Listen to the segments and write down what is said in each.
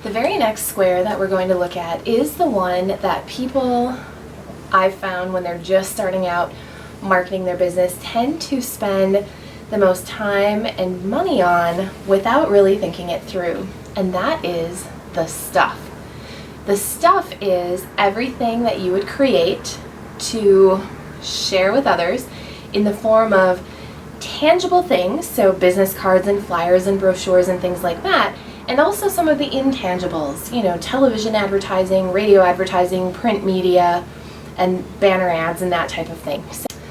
The very next square that we're going to look at is the one that people I've found when they're just starting out marketing their business tend to spend the most time and money on without really thinking it through, and that is the stuff. The stuff is everything that you would create to share with others in the form of tangible things, so business cards and flyers and brochures and things like that, and also some of the intangibles, television advertising, radio advertising, print media, and banner ads and that type of thing.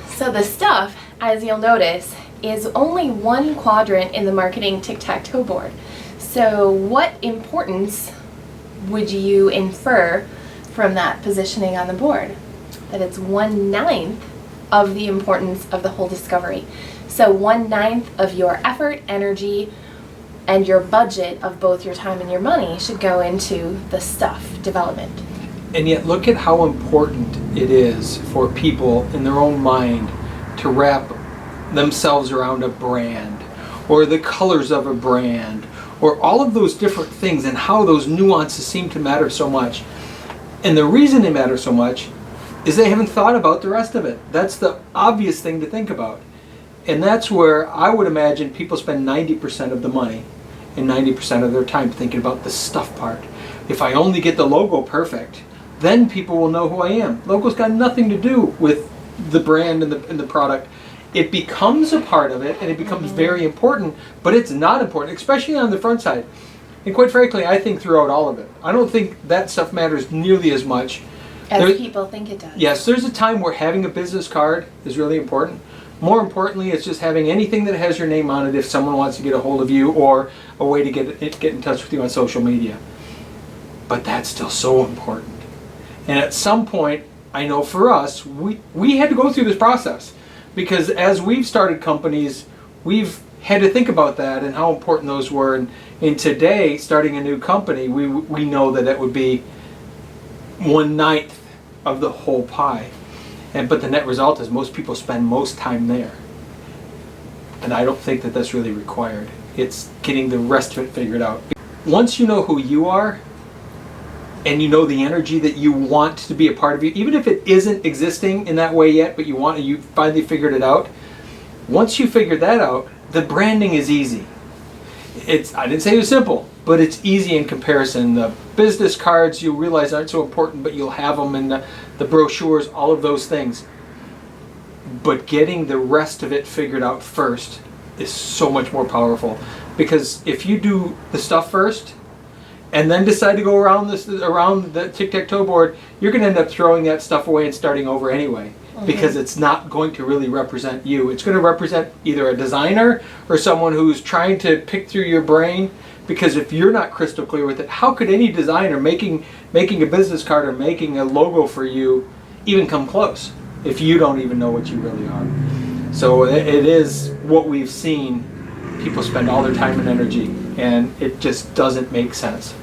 So the stuff, as you'll notice, is only one quadrant in the marketing tic-tac-toe board. So what importance would you infer from that positioning on the board? That it's 1/9 of the importance of the whole discovery. So 1/9 of your effort, energy, and your budget of both your time and your money should go into the stuff development. And yet look at how important it is for people in their own mind to wrap themselves around a brand, or the colors of a brand, or all of those different things, and how those nuances seem to matter so much. And the reason they matter so much is they haven't thought about the rest of it. That's the obvious thing to think about. And that's where I would imagine people spend 90% of the money and 90% of their time thinking about the stuff part. If I only get the logo perfect, then people will know who I am. Logo's got nothing to do with the brand and the product. It becomes a part of it, and it becomes very important, but it's not important, especially on the front side. And quite frankly, I think throughout all of it. I don't think that stuff matters nearly as much as people think it does. Yes, there's a time where having a business card is really important. More importantly, it's just having anything that has your name on it if someone wants to get a hold of you, or a way to get in touch with you on social media. But that's still so important. And at some point, I know for us, we had to go through this process, because as we've started companies, we've had to think about that and how important those were. And today, starting a new company, we know that it would be 1/9 of the whole pie. But the net result is most people spend most time there. And I don't think that that's really required. It's getting the rest of it figured out. Once you know who you are, and you know the energy that you want to be a part of you, even if it isn't existing in that way yet, but you finally figured it out. Once you figure that out, the branding is easy. I didn't say it was simple, but it's easy in comparison. The business cards you realize aren't so important, but you'll have them in the brochures, all of those things. But getting the rest of it figured out first is so much more powerful, because if you do the stuff first and then decide to go around the tic-tac-toe board, you're going to end up throwing that stuff away and starting over anyway, because it's not going to really represent you. It's going to represent either a designer or someone who's trying to pick through your brain, because if you're not crystal clear with it, how could any designer making a business card or making a logo for you even come close if you don't even know what you really are? So it is what we've seen. People spend all their time and energy, and it just doesn't make sense.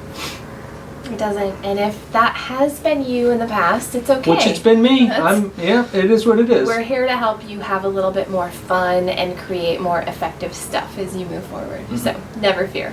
It doesn't, and if that has been you in the past, it's okay. Which it's been me. It is what it is. We're here to help you have a little bit more fun and create more effective stuff as you move forward. So never fear.